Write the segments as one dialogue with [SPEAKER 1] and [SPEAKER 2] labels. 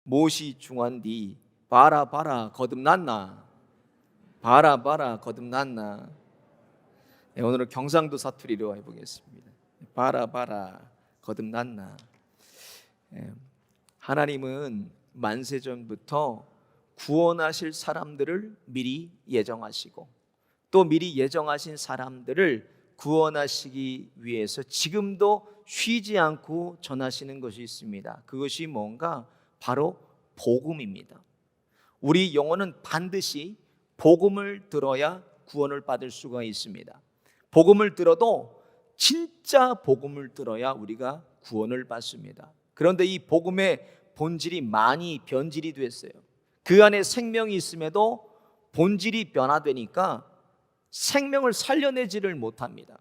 [SPEAKER 1] 못이 중한디 봐라 봐라 거듭났나, 봐라 봐라 거듭났나. 오늘은 경상도 사투리로 해보겠습니다. 봐라 봐라 거듭났나. 하나님은 만세전부터 구원하실 사람들을 미리 예정하시고 또 미리 예정하신 사람들을 구원하시기 위해서 지금도 쉬지 않고 전하시는 것이 있습니다. 그것이 뭔가? 바로 복음입니다. 우리 영혼은 반드시 복음을 들어야 구원을 받을 수가 있습니다. 복음을 들어도 진짜 복음을 들어야 우리가 구원을 받습니다. 그런데 이 복음의 본질이 많이 변질이 됐어요. 그 안에 생명이 있음에도 본질이 변화되니까 생명을 살려내지를 못합니다.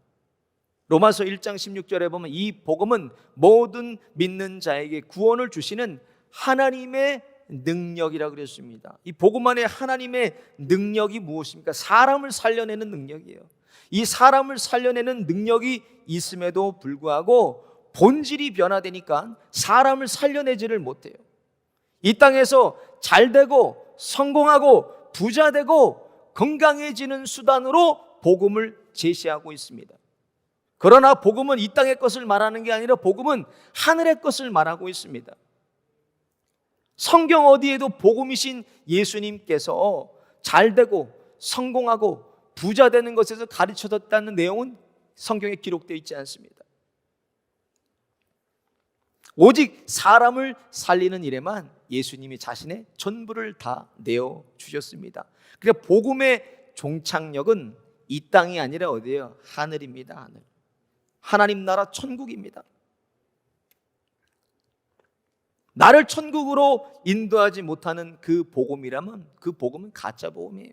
[SPEAKER 1] 로마서 1장 16절에 보면 이 복음은 모든 믿는 자에게 구원을 주시는 하나님의 능력이라고 그랬습니다. 이 복음 안에 하나님의 능력이 무엇입니까? 사람을 살려내는 능력이에요. 이 사람을 살려내는 능력이 있음에도 불구하고 본질이 변화되니까 사람을 살려내지를 못해요. 이 땅에서 잘되고 성공하고 부자되고 건강해지는 수단으로 복음을 제시하고 있습니다. 그러나 복음은 이 땅의 것을 말하는 게 아니라 복음은 하늘의 것을 말하고 있습니다. 성경 어디에도 복음이신 예수님께서 잘되고 성공하고 부자 되는 것에서 가르쳐줬다는 내용은 성경에 기록되어 있지 않습니다. 오직 사람을 살리는 일에만 예수님이 자신의 전부를 다 내어주셨습니다. 그러니까 복음의 종착역은 이 땅이 아니라 어디예요? 하늘입니다. 하늘. 하나님 나라 천국입니다. 나를 천국으로 인도하지 못하는 그 복음이라면 그 복음은 가짜 복음이에요.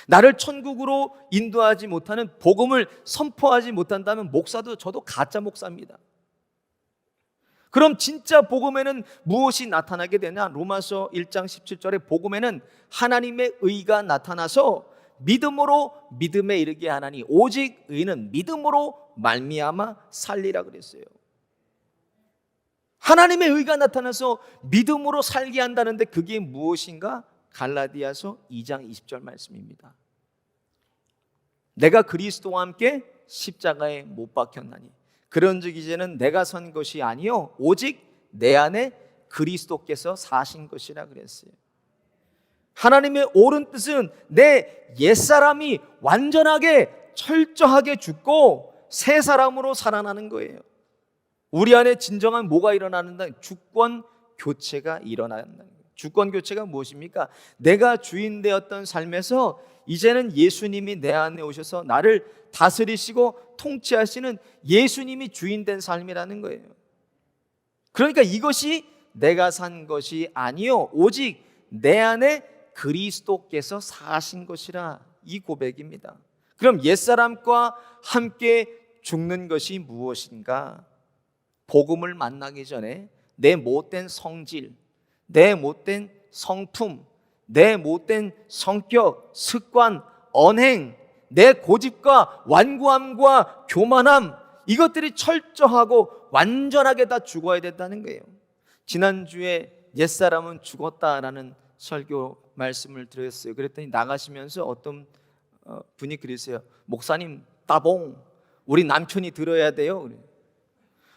[SPEAKER 1] 나를 천국으로 인도하지 못하는 복음을 선포하지 못한다면 목사도 저도 가짜 목사입니다. 그럼 진짜 복음에는 무엇이 나타나게 되냐? 로마서 1장 17절에 복음에는 하나님의 의가 나타나서 믿음으로 믿음에 이르게 하나니 오직 의는 믿음으로 말미암아 살리라 그랬어요. 하나님의 의가 나타나서 믿음으로 살게 한다는데 그게 무엇인가? 갈라디아서 2장 20절 말씀입니다. 내가 그리스도와 함께 십자가에 못 박혔나니 그런즉 이제는 내가 선 것이 아니요 오직 내 안에 그리스도께서 사신 것이라 그랬어요. 하나님의 옳은 뜻은 내 옛사람이 완전하게 철저하게 죽고 새 사람으로 살아나는 거예요. 우리 안에 진정한 뭐가 일어나는가? 주권 교체가 일어난다는 거예요. 주권 교체가 무엇입니까? 내가 주인 되었던 삶에서 이제는 예수님이 내 안에 오셔서 나를 다스리시고 통치하시는 예수님이 주인 된 삶이라는 거예요. 그러니까 이것이 내가 산 것이 아니요 오직 내 안에 그리스도께서 사신 것이라, 이 고백입니다. 그럼 옛사람과 함께 죽는 것이 무엇인가? 복음을 만나기 전에 내 못된 성질, 내 못된 성품, 내 못된 성격, 습관, 언행, 내 고집과 완고함과 교만함, 이것들이 철저하고 완전하게 다 죽어야 된다는 거예요. 지난주에 옛사람은 죽었다라는 설교 말씀을 드렸어요. 그랬더니 나가시면서 어떤 분이 그러세요. 목사님 따봉, 우리 남편이 들어야 돼요.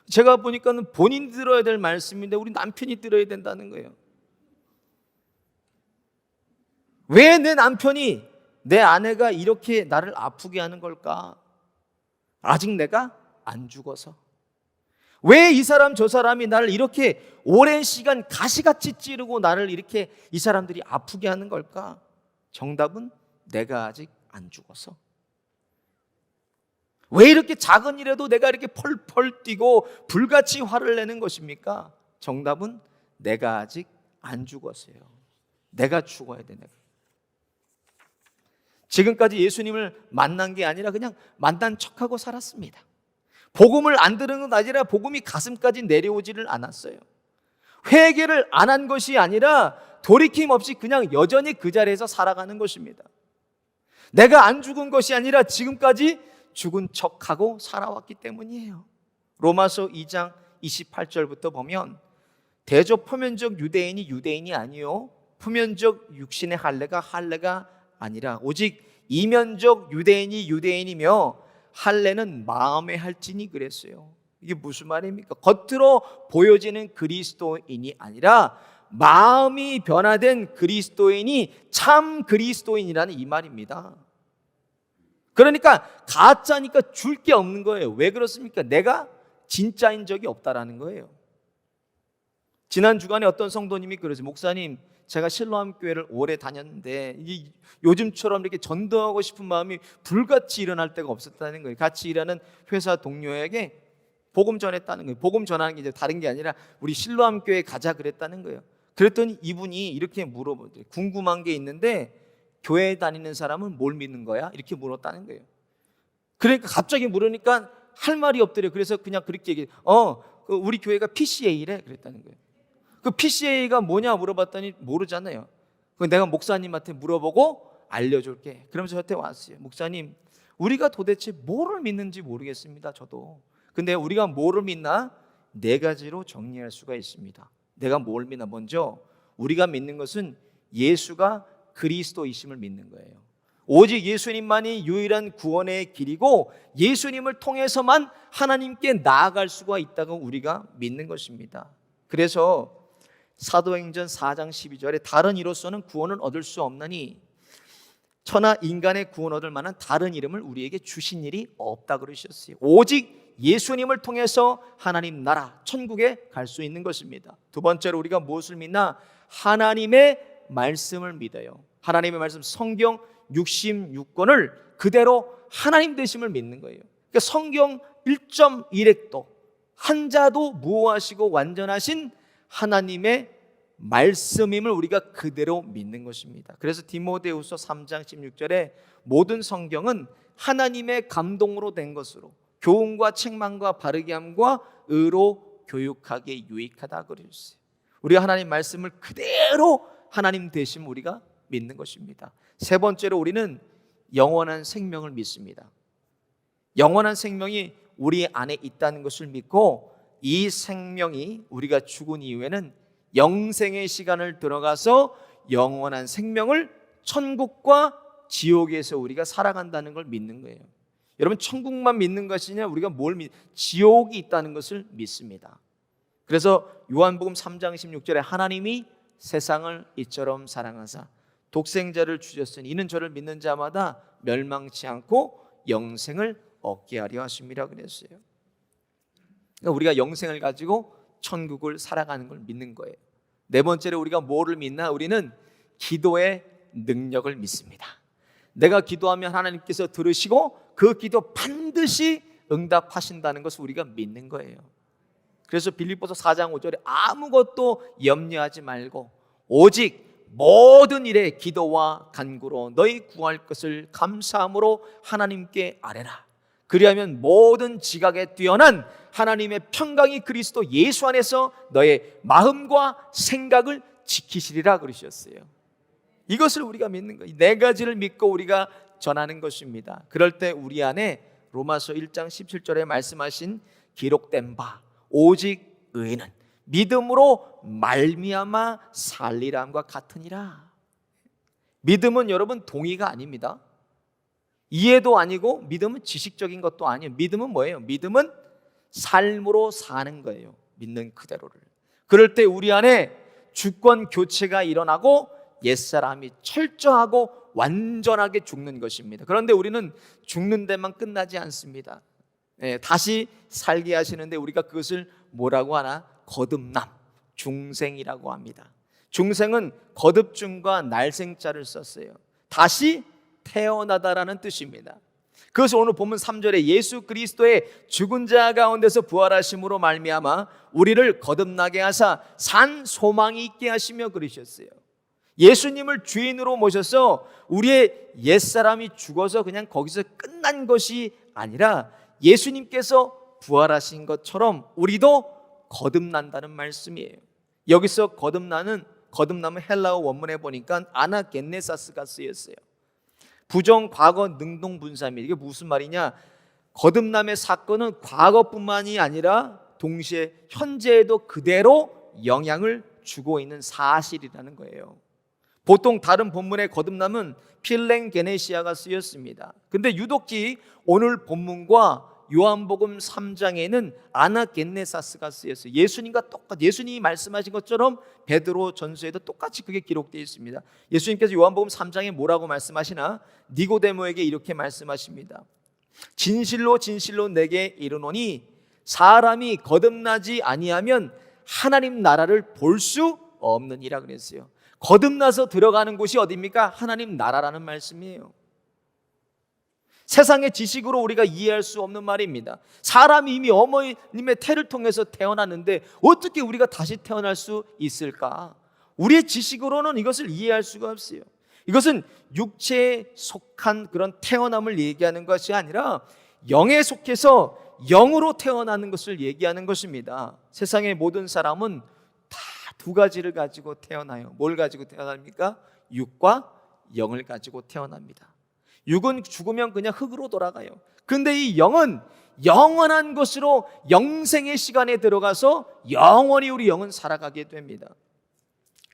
[SPEAKER 1] 제가 보니까는 본인이 들어야 될 말씀인데 우리 남편이 들어야 된다는 거예요. 왜 내 남편이, 내 아내가 이렇게 나를 아프게 하는 걸까? 아직 내가 안 죽어서. 왜 이 사람 저 사람이 나를 이렇게 오랜 시간 가시같이 찌르고 나를 이렇게 이 사람들이 아프게 하는 걸까? 정답은 내가 아직 안 죽어서. 왜 이렇게 작은 일에도 내가 이렇게 펄펄 뛰고 불같이 화를 내는 것입니까? 정답은 내가 아직 안 죽었어요. 내가 죽어야 돼. 내가. 지금까지 예수님을 만난 게 아니라 그냥 만난 척하고 살았습니다. 복음을 안 들은 건 아니라 복음이 가슴까지 내려오지를 않았어요. 회개를 안 한 것이 아니라 돌이킴 없이 그냥 여전히 그 자리에서 살아가는 것입니다. 내가 안 죽은 것이 아니라 지금까지 죽은 척하고 살아왔기 때문이에요. 로마서 2장 28절부터 보면 대저 표면적 유대인이 유대인이 아니요, 표면적 육신의 할례가 아니라 오직 이면적 유대인이 유대인이며 할례는 마음의 할지니 그랬어요. 이게 무슨 말입니까? 겉으로 보여지는 그리스도인이 아니라 마음이 변화된 그리스도인이 참 그리스도인이라는 이 말입니다. 그러니까 가짜니까 줄 게 없는 거예요. 왜 그렇습니까? 내가 진짜인 적이 없다라는 거예요. 지난 주간에 어떤 성도님이 그러죠. 목사님, 제가 실로암 교회를 오래 다녔는데 요즘처럼 이렇게 전도하고 싶은 마음이 불같이 일어날 때가 없었다는 거예요. 같이 일하는 회사 동료에게 복음 전했다는 거예요. 복음 전하는 게 이제 다른 게 아니라 우리 실로암 교회 가자 그랬다는 거예요. 그랬더니 이분이 이렇게 물어보더래요. 궁금한 게 있는데 교회 다니는 사람은 뭘 믿는 거야? 이렇게 물었다는 거예요. 그러니까 갑자기 물으니까 할 말이 없더래요. 그래서 그냥 그렇게 얘기해. 우리 교회가 PCA래 그랬다는 거예요. 그 PCA가 뭐냐 물어봤더니 모르잖아요. 내가 목사님한테 물어보고 알려줄게. 그러면서 저한테 왔어요. 목사님, 우리가 도대체 뭐를 믿는지 모르겠습니다. 저도. 근데 우리가 뭐를 믿나? 네 가지로 정리할 수가 있습니다. 내가 뭘 믿나? 먼저 우리가 믿는 것은 예수가 그리스도이심을 믿는 거예요. 오직 예수님만이 유일한 구원의 길이고 예수님을 통해서만 하나님께 나아갈 수가 있다고 우리가 믿는 것입니다. 그래서 사도행전 4장 12절에 다른 이로서는 구원을 얻을 수 없나니 천하 인간의 구원 얻을 만한 다른 이름을 우리에게 주신 일이 없다 그러셨어요. 오직 예수님을 통해서 하나님 나라 천국에 갈 수 있는 것입니다. 두 번째로 우리가 무엇을 믿나? 하나님의 말씀을 믿어요. 하나님의 말씀 성경 66권을 그대로 하나님 되심을 믿는 거예요. 그러니까 성경 1.1획도 한자도 무호하시고 완전하신 하나님의 말씀임을 우리가 그대로 믿는 것입니다. 그래서 디모데후서 3장 16절에 모든 성경은 하나님의 감동으로 된 것으로 교훈과 책망과 바르게 함과 의로 교육하게 유익하다 그러셨어요. 우리가 하나님 말씀을 그대로 하나님 되심 우리가 믿는 것입니다. 세 번째로 우리는 영원한 생명을 믿습니다. 영원한 생명이 우리 안에 있다는 것을 믿고 이 생명이 우리가 죽은 이후에는 영생의 시간을 들어가서 영원한 생명을 천국과 지옥에서 우리가 살아간다는 걸 믿는 거예요. 여러분, 천국만 믿는 것이냐? 우리가 지옥이 있다는 것을 믿습니다. 그래서 요한복음 3장 16절에 하나님이 세상을 이처럼 사랑하사 독생자를 주셨으니 이는 저를 믿는 자마다 멸망치 않고 영생을 얻게 하려 하심이라 그랬어요. 그러니까 우리가 영생을 가지고 천국을 살아가는 걸 믿는 거예요. 네 번째로 우리가 뭐를 믿나? 우리는 기도의 능력을 믿습니다. 내가 기도하면 하나님께서 들으시고 그 기도 반드시 응답하신다는 것을 우리가 믿는 거예요. 그래서 빌립보서 4장 5절에 아무것도 염려하지 말고 오직 모든 일에 기도와 간구로 너희 구할 것을 감사함으로 하나님께 아뢰라. 그리하면 모든 지각에 뛰어난 하나님의 평강이 그리스도 예수 안에서 너의 마음과 생각을 지키시리라 그러셨어요. 이것을 우리가 믿는 거예요. 네 가지를 믿고 우리가 전하는 것입니다. 그럴 때 우리 안에 로마서 1장 17절에 말씀하신 기록된 바 오직 의인은 믿음으로 말미암아 살리람과 같으니라. 믿음은 여러분 동의가 아닙니다. 이해도 아니고 믿음은 지식적인 것도 아니에요. 믿음은 뭐예요? 믿음은 삶으로 사는 거예요. 믿는 그대로를. 그럴 때 우리 안에 주권 교체가 일어나고 옛사람이 철저하고 완전하게 죽는 것입니다. 그런데 우리는 죽는 데만 끝나지 않습니다. 다시 살게 하시는데 우리가 그것을 뭐라고 하나? 거듭남, 중생이라고 합니다. 중생은 거듭중과 날생자를 썼어요. 다시 태어나다라는 뜻입니다. 그래서 오늘 본문 3절에 예수 그리스도의 죽은 자 가운데서 부활하심으로 말미암아 우리를 거듭나게 하사 산 소망이 있게 하시며 그러셨어요. 예수님을 주인으로 모셔서 우리의 옛사람이 죽어서 그냥 거기서 끝난 것이 아니라 예수님께서 부활하신 것처럼 우리도 거듭난다는 말씀이에요. 여기서 거듭남은 헬라어 원문에 보니까 아나겐네사스가 쓰였어요. 부정, 과거, 능동, 분사입니다. 이게 무슨 말이냐? 거듭남의 사건은 과거뿐만이 아니라 동시에 현재에도 그대로 영향을 주고 있는 사실이라는 거예요. 보통 다른 본문의 거듭남은 필랭게네시아가 쓰였습니다. 근데 유독히 오늘 본문과 요한복음 3장에는 아나겐네사스가 쓰였어요. 예수님이 말씀하신 것처럼 베드로 전서에도 똑같이 그게 기록되어 있습니다. 예수님께서 요한복음 3장에 뭐라고 말씀하시나? 니고데모에게 이렇게 말씀하십니다. 진실로 진실로 내게 이르노니 사람이 거듭나지 아니하면 하나님 나라를 볼 수 없느니라 그랬어요. 거듭나서 들어가는 곳이 어디입니까? 하나님 나라라는 말씀이에요. 세상의 지식으로 우리가 이해할 수 없는 말입니다. 사람이 이미 어머님의 태를 통해서 태어났는데 어떻게 우리가 다시 태어날 수 있을까? 우리의 지식으로는 이것을 이해할 수가 없어요. 이것은 육체에 속한 그런 태어남을 얘기하는 것이 아니라 영에 속해서 영으로 태어나는 것을 얘기하는 것입니다. 세상의 모든 사람은 다 두 가지를 가지고 태어나요. 뭘 가지고 태어납니까? 육과 영을 가지고 태어납니다. 육은 죽으면 그냥 흙으로 돌아가요. 근데 이 영은 영원한 것으로 영생의 시간에 들어가서 영원히 우리 영은 살아가게 됩니다.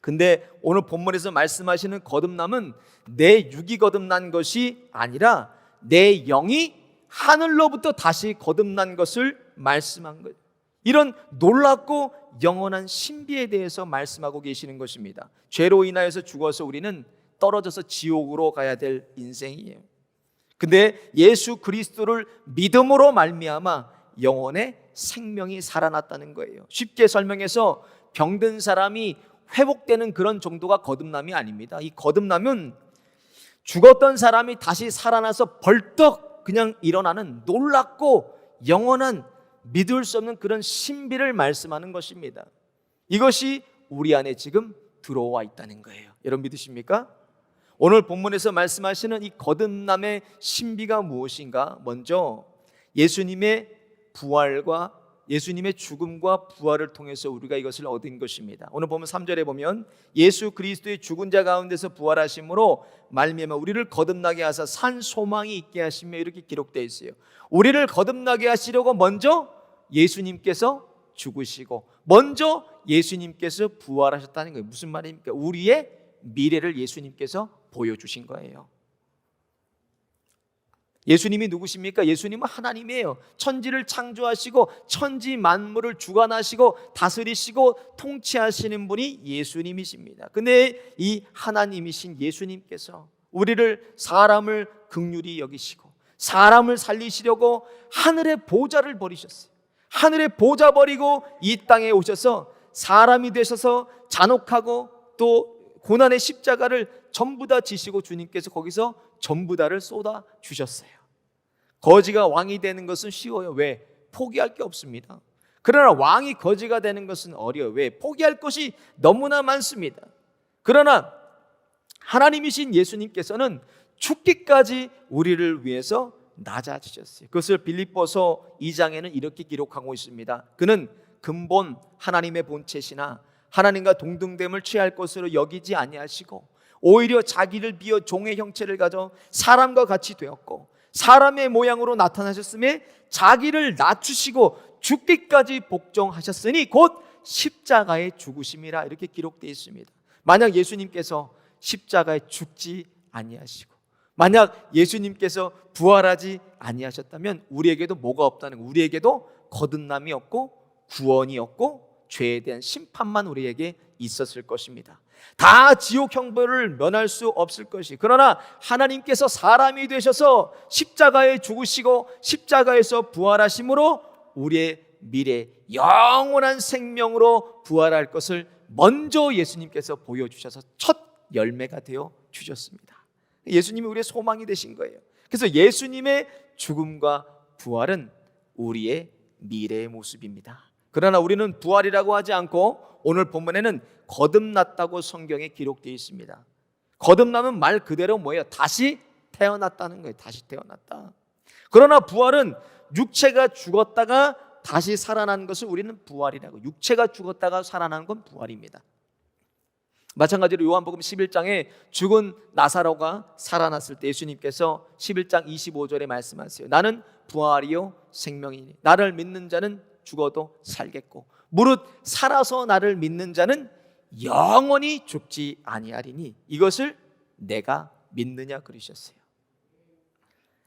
[SPEAKER 1] 근데 오늘 본문에서 말씀하시는 거듭남은 내 육이 거듭난 것이 아니라 내 영이 하늘로부터 다시 거듭난 것을 말씀한 거예요. 이런 놀랍고 영원한 신비에 대해서 말씀하고 계시는 것입니다. 죄로 인하여서 죽어서 우리는 떨어져서 지옥으로 가야 될 인생이에요. 근데 예수 그리스도를 믿음으로 말미암아 영혼의 생명이 살아났다는 거예요. 쉽게 설명해서 병든 사람이 회복되는 그런 정도가 거듭남이 아닙니다. 이 거듭남은 죽었던 사람이 다시 살아나서 벌떡 그냥 일어나는 놀랍고 영원한 믿을 수 없는 그런 신비를 말씀하는 것입니다. 이것이 우리 안에 지금 들어와 있다는 거예요. 여러분 믿으십니까? 오늘 본문에서 말씀하시는 이 거듭남의 신비가 무엇인가? 먼저 예수님의 부활과 예수님의 죽음과 부활을 통해서 우리가 이것을 얻은 것입니다. 오늘 보면 3절에 보면 예수 그리스도의 죽은 자 가운데서 부활하심으로 말미암아 우리를 거듭나게 하사 산 소망이 있게 하시며 이렇게 기록되어 있어요. 우리를 거듭나게 하시려고 먼저 예수님께서 죽으시고 먼저 예수님께서 부활하셨다는 거예요. 무슨 말입니까? 우리의 미래를 예수님께서 보여주신 거예요. 예수님이 누구십니까? 예수님은 하나님이에요. 천지를 창조하시고 천지 만물을 주관하시고 다스리시고 통치하시는 분이 예수님이십니다. 근데 이 하나님이신 예수님께서 우리를 사람을 긍휼히 여기시고 사람을 살리시려고 하늘의 보좌를 버리셨어요. 하늘의 보좌 버리고 이 땅에 오셔서 사람이 되셔서 잔혹하고 또 고난의 십자가를 전부 다 지시고 주님께서 거기서 전부 다를 쏟아 주셨어요. 거지가 왕이 되는 것은 쉬워요. 왜? 포기할 게 없습니다. 그러나 왕이 거지가 되는 것은 어려워요. 왜? 포기할 것이 너무나 많습니다. 그러나 하나님이신 예수님께서는 죽기까지 우리를 위해서 낮아지셨어요. 그것을 빌립보서 2장에는 이렇게 기록하고 있습니다. 그는 근본 하나님의 본체시나 하나님과 동등됨을 취할 것으로 여기지 아니하시고 오히려 자기를 비어 종의 형체를 가져 사람과 같이 되었고 사람의 모양으로 나타나셨음에 자기를 낮추시고 죽기까지 복종하셨으니 곧 십자가에 죽으심이라 이렇게 기록되어 있습니다. 만약 예수님께서 십자가에 죽지 아니하시고 만약 예수님께서 부활하지 아니하셨다면 우리에게도 뭐가 없다는 거예요. 우리에게도 거듭남이 없고 구원이 없고 죄에 대한 심판만 우리에게 있었을 것입니다. 다 지옥 형벌을 면할 수 없을 것이. 그러나 하나님께서 사람이 되셔서 십자가에 죽으시고 십자가에서 부활하심으로 우리의 미래 영원한 생명으로 부활할 것을 먼저 예수님께서 보여주셔서 첫 열매가 되어 주셨습니다. 예수님이 우리의 소망이 되신 거예요. 그래서 예수님의 죽음과 부활은 우리의 미래의 모습입니다. 그러나 우리는 부활이라고 하지 않고 오늘 본문에는 거듭났다고 성경에 기록되어 있습니다. 거듭남은 말 그대로 뭐예요? 다시 태어났다는 거예요. 다시 태어났다. 그러나 부활은 육체가 죽었다가 다시 살아난 것을 우리는 부활이라고. 육체가 죽었다가 살아난 건 부활입니다. 마찬가지로 요한복음 11장에 죽은 나사로가 살아났을 때 예수님께서 11장 25절에 말씀하세요. 나는 부활이요 생명이니 나를 믿는 자는 죽어도 살겠고 무릇 살아서 나를 믿는 자는 영원히 죽지 아니하리니 이것을 내가 믿느냐 그러셨어요.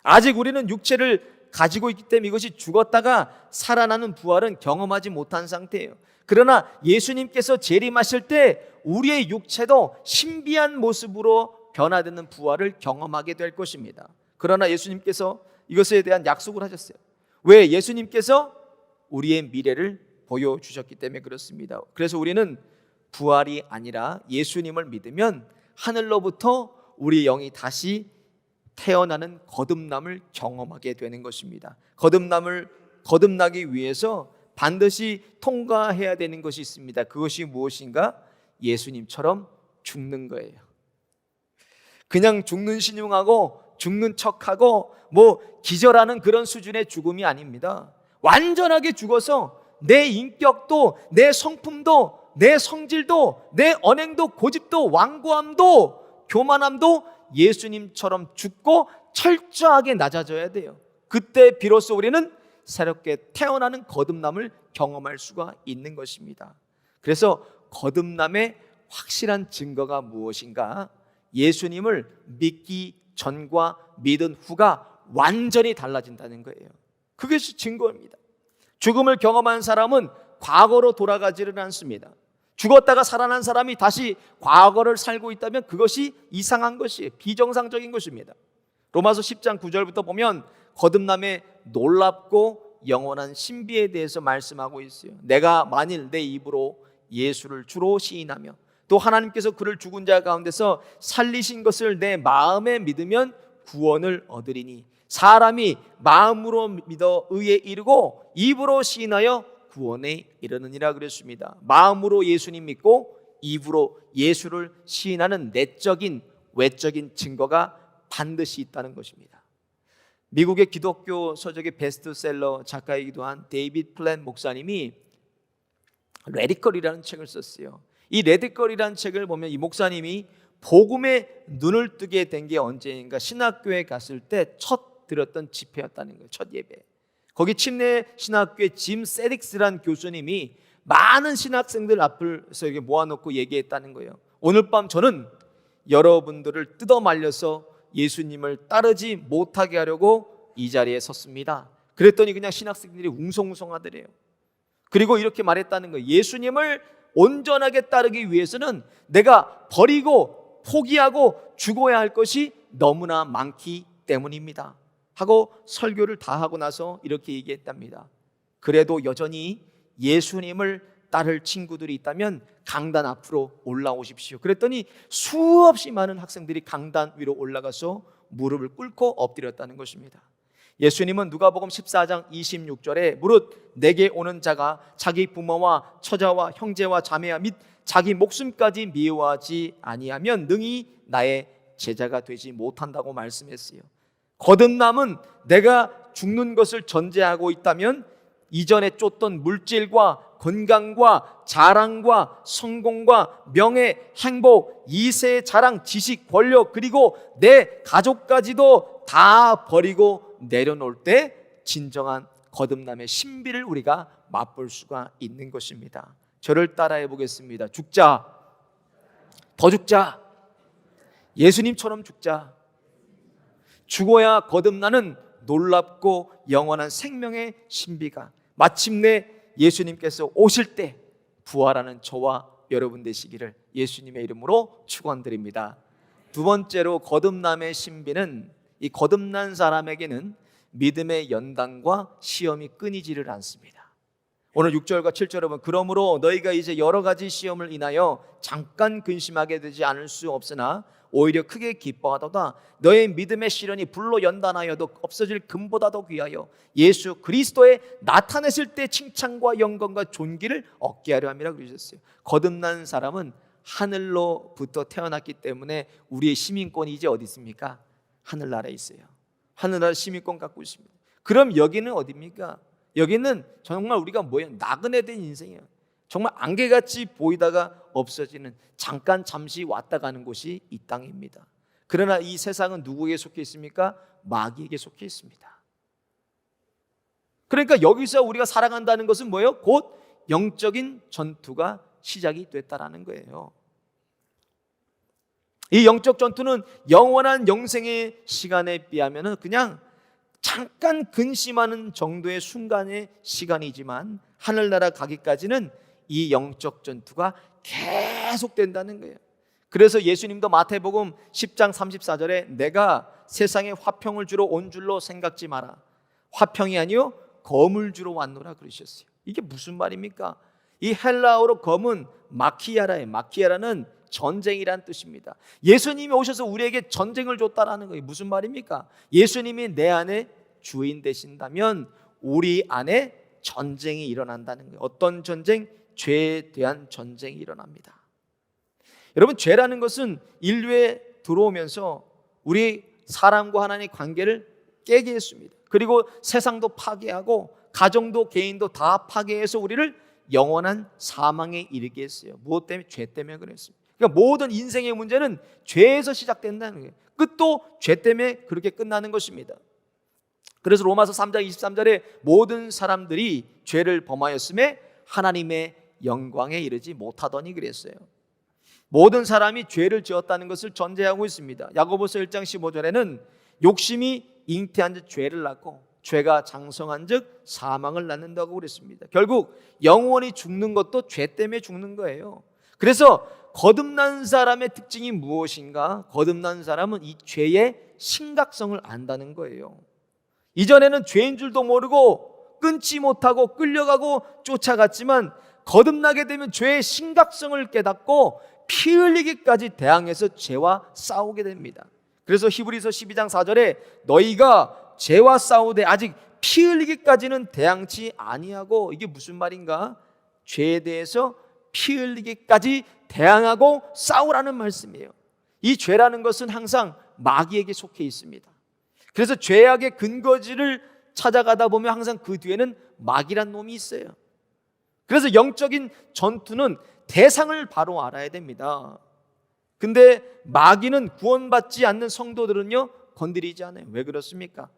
[SPEAKER 1] 아직 우리는 육체를 가지고 있기 때문에 이것이 죽었다가 살아나는 부활은 경험하지 못한 상태예요. 그러나 예수님께서 재림하실 때 우리의 육체도 신비한 모습으로 변화되는 부활을 경험하게 될 것입니다. 그러나 예수님께서 이것에 대한 약속을 하셨어요. 왜? 예수님께서 우리의 미래를 보여주셨기 때문에 그렇습니다. 그래서 우리는 부활이 아니라 예수님을 믿으면 하늘로부터 우리 영이 다시 태어나는 거듭남을 경험하게 되는 것입니다. 거듭나기 위해서 반드시 통과해야 되는 것이 있습니다. 그것이 무엇인가? 예수님처럼 죽는 거예요. 그냥 죽는 신용하고 죽는 척하고 기절하는 그런 수준의 죽음이 아닙니다. 완전하게 죽어서 내 인격도, 내 성품도, 내 성질도, 내 언행도, 고집도, 완고함도, 교만함도 예수님처럼 죽고 철저하게 낮아져야 돼요. 그때 비로소 우리는 새롭게 태어나는 거듭남을 경험할 수가 있는 것입니다. 그래서 거듭남의 확실한 증거가 무엇인가? 예수님을 믿기 전과 믿은 후가 완전히 달라진다는 거예요. 그것이 증거입니다. 죽음을 경험한 사람은 과거로 돌아가지를 않습니다. 죽었다가 살아난 사람이 다시 과거를 살고 있다면 그것이 이상한 것이에요. 비정상적인 것입니다. 로마서 10장 9절부터 보면 거듭남의 놀랍고 영원한 신비에 대해서 말씀하고 있어요. 내가 만일 내 입으로 예수를 주로 시인하며 또 하나님께서 그를 죽은 자 가운데서 살리신 것을 내 마음에 믿으면 구원을 얻으리니 사람이 마음으로 믿어 의에 이르고 입으로 시인하여 구원에 이르느니라 그랬습니다. 마음으로 예수님 믿고 입으로 예수를 시인하는 내적인 외적인 증거가 반드시 있다는 것입니다. 미국의 기독교 서적의 베스트셀러 작가이기도 한 데이비드 플랜 목사님이 레디컬이라는 책을 썼어요. 이 레디컬이라는 책을 보면 이 목사님이 복음에 눈을 뜨게 된 게 언제인가? 신학교에 갔을 때 첫 드렸던 집회였다는 거예요. 첫 예배. 거기 침례 신학교의 짐 세릭스라는 교수님이 많은 신학생들 앞에서 이렇게 모아놓고 얘기했다는 거예요. 오늘 밤 저는 여러분들을 뜯어 말려서 예수님을 따르지 못하게 하려고 이 자리에 섰습니다. 그랬더니 그냥 신학생들이 웅성웅성하더래요. 그리고 이렇게 말했다는 거예요. 예수님을 온전하게 따르기 위해서는 내가 버리고 포기하고 죽어야 할 것이 너무나 많기 때문입니다 하고 설교를 다 하고 나서 이렇게 얘기했답니다. 그래도 여전히 예수님을 따를 친구들이 있다면 강단 앞으로 올라오십시오. 그랬더니 수없이 많은 학생들이 강단 위로 올라가서 무릎을 꿇고 엎드렸다는 것입니다. 예수님은 누가복음 14장 26절에 무릇 내게 오는 자가 자기 부모와 처자와 형제와 자매와 및 자기 목숨까지 미워하지 아니하면 능히 나의 제자가 되지 못한다고 말씀했어요. 거듭남은 내가 죽는 것을 전제하고 있다면 이전에 쫓던 물질과 건강과 자랑과 성공과 명예, 행복, 이세, 자랑, 지식, 권력 그리고 내 가족까지도 다 버리고 내려놓을 때 진정한 거듭남의 신비를 우리가 맛볼 수가 있는 것입니다. 저를 따라해 보겠습니다. 죽자, 더 죽자, 예수님처럼 죽자. 죽어야 거듭나는 놀랍고 영원한 생명의 신비가 마침내 예수님께서 오실 때 부활하는 저와 여러분 되시기를 예수님의 이름으로 축원드립니다. 두 번째로 거듭남의 신비는 이 거듭난 사람에게는 믿음의 연단과 시험이 끊이지를 않습니다. 오늘 6절과 7절에 보면 그러므로 너희가 이제 여러 가지 시험을 인하여 잠깐 근심하게 되지 않을 수 없으나 오히려 크게 기뻐하도다 너의 믿음의 시련이 불로 연단하여도 없어질 금보다 더 귀하여 예수 그리스도의 나타내실 때 칭찬과 영광과 존귀를 얻게 하려 함이라 그러셨어요. 거듭난 사람은 하늘로부터 태어났기 때문에 우리의 시민권이 이제 어디 있습니까? 하늘나라에 있어요. 하늘나라 시민권 갖고 있습니다. 그럼 여기는 어디입니까? 여기는 정말 우리가 뭐예요? 나그네 된 인생이에요. 정말 안개같이 보이다가 없어지는 잠시 왔다 가는 곳이 이 땅입니다. 그러나 이 세상은 누구에게 속해 있습니까? 마귀에게 속해 있습니다. 그러니까 여기서 우리가 살아간다는 것은 뭐예요? 곧 영적인 전투가 시작이 됐다라는 거예요. 이 영적 전투는 영원한 영생의 시간에 비하면 그냥 잠깐 근심하는 정도의 순간의 시간이지만 하늘나라 가기까지는 이 영적 전투가 계속된다는 거예요. 그래서 예수님도 마태복음 10장 34절에 내가 세상에 화평을 주러 온 줄로 생각지 마라. 화평이 아니요 검을 주러 왔노라 그러셨어요. 이게 무슨 말입니까? 이 헬라어로 검은 마키아라예요. 마키아라는 전쟁이란 뜻입니다. 예수님이 오셔서 우리에게 전쟁을 줬다라는 거예요. 무슨 말입니까? 예수님이 내 안에 주인 되신다면 우리 안에 전쟁이 일어난다는 거예요. 어떤 전쟁? 죄에 대한 전쟁이 일어납니다. 여러분, 죄라는 것은 인류에 들어오면서 우리 사람과 하나님의 관계를 깨게 했습니다. 그리고 세상도 파괴하고 가정도 개인도 다 파괴해서 우리를 영원한 사망에 이르게 했어요. 무엇 때문에? 죄 때문에 그랬습니다. 그러니까 모든 인생의 문제는 죄에서 시작된다는 거예요. 끝도 죄 때문에 그렇게 끝나는 것입니다. 그래서 로마서 3장 23절에 모든 사람들이 죄를 범하였음에 하나님의 영광에 이르지 못하더니 그랬어요. 모든 사람이 죄를 지었다는 것을 전제하고 있습니다. 야고보서 1장 15절에는 욕심이 잉태한 즉 죄를 낳고 죄가 장성한 즉 사망을 낳는다고 그랬습니다. 결국 영원히 죽는 것도 죄 때문에 죽는 거예요. 그래서 거듭난 사람의 특징이 무엇인가? 거듭난 사람은 이 죄의 심각성을 안다는 거예요. 이전에는 죄인 줄도 모르고 끊지 못하고 끌려가고 쫓아갔지만 거듭나게 되면 죄의 심각성을 깨닫고 피 흘리기까지 대항해서 죄와 싸우게 됩니다. 그래서 히브리서 12장 4절에 너희가 죄와 싸우되 아직 피 흘리기까지는 대항치 아니하고, 이게 무슨 말인가? 죄에 대해서 피 흘리기까지 대항하고 싸우라는 말씀이에요. 이 죄라는 것은 항상 마귀에게 속해 있습니다. 그래서 죄악의 근거지를 찾아가다 보면 항상 그 뒤에는 마귀란 놈이 있어요. 그래서 영적인 전투는 대상을 바로 알아야 됩니다. 근데 마귀는 구원받지 않는 성도들은요 건드리지 않아요. 왜 그렇습니까?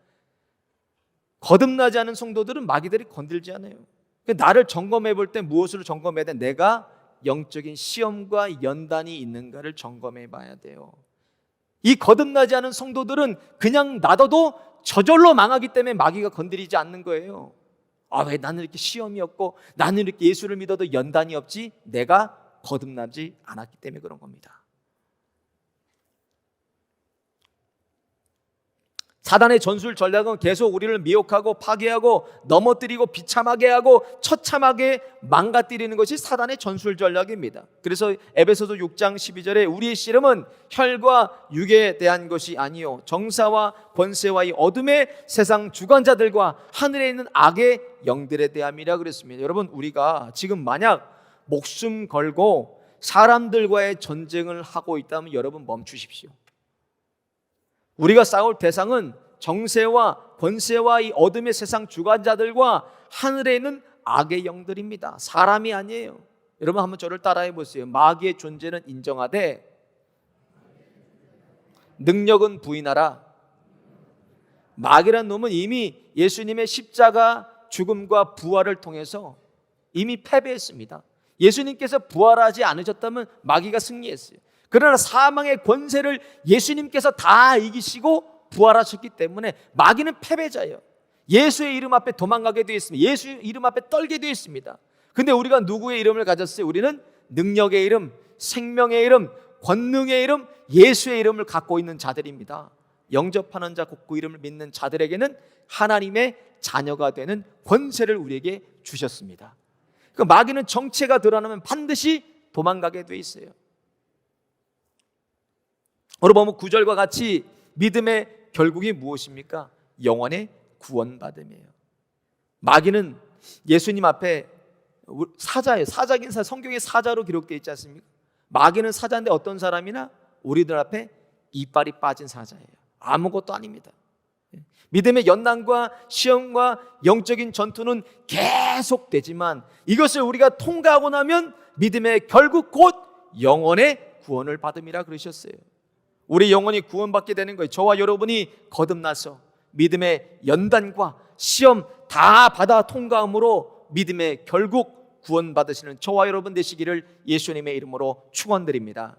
[SPEAKER 1] 거듭나지 않은 성도들은 마귀들이 건들지 않아요. 나를 점검해 볼 때 무엇으로 점검해야 돼? 내가 영적인 시험과 연단이 있는가를 점검해 봐야 돼요. 이 거듭나지 않은 성도들은 그냥 놔둬도 저절로 망하기 때문에 마귀가 건드리지 않는 거예요. 왜 나는 이렇게 시험이 없고 나는 이렇게 예수를 믿어도 연단이 없지? 내가 거듭나지 않았기 때문에 그런 겁니다. 사단의 전술 전략은 계속 우리를 미혹하고 파괴하고 넘어뜨리고 비참하게 하고 처참하게 망가뜨리는 것이 사단의 전술 전략입니다. 그래서 에베소서 6장 12절에 우리의 씨름은 혈과 육에 대한 것이 아니요 정사와 권세와 이 어둠의 세상 주관자들과 하늘에 있는 악의 영들에 대함이라 그랬습니다. 여러분, 우리가 지금 만약 목숨 걸고 사람들과의 전쟁을 하고 있다면 여러분 멈추십시오. 우리가 싸울 대상은 정세와 권세와 이 어둠의 세상 주관자들과 하늘에 있는 악의 영들입니다. 사람이 아니에요. 여러분 한번 저를 따라해 보세요. 마귀의 존재는 인정하되 능력은 부인하라. 마귀란 놈은 이미 예수님의 십자가 죽음과 부활을 통해서 이미 패배했습니다. 예수님께서 부활하지 않으셨다면 마귀가 승리했어요. 그러나 사망의 권세를 예수님께서 다 이기시고 부활하셨기 때문에 마귀는 패배자예요. 예수의 이름 앞에 도망가게 되어 있습니다. 예수의 이름 앞에 떨게 되어 있습니다. 근데 우리가 누구의 이름을 가졌어요? 우리는 능력의 이름, 생명의 이름, 권능의 이름, 예수의 이름을 갖고 있는 자들입니다. 영접하는 자 곧 그 이름을 믿는 자들에게는 하나님의 자녀가 되는 권세를 우리에게 주셨습니다. 그 마귀는 정체가 드러나면 반드시 도망가게 되어 있어요. 오늘 보면 9절과 같이 믿음의 결국이 무엇입니까? 영원의 구원받음이에요. 마귀는 예수님 앞에 사자예요. 사자긴 성경에 사자로 기록되어 있지 않습니까? 마귀는 사자인데 어떤 사람이나 우리들 앞에 이빨이 빠진 사자예요. 아무것도 아닙니다. 믿음의 연난과 시험과 영적인 전투는 계속되지만 이것을 우리가 통과하고 나면 믿음의 결국 곧 영원의 구원을 받음이라 그러셨어요. 우리 영혼이 구원받게 되는 거예요. 저와 여러분이 거듭나서 믿음의 연단과 시험 다 받아 통과함으로 믿음의 결국 구원받으시는 저와 여러분 되시기를 예수님의 이름으로 축원드립니다.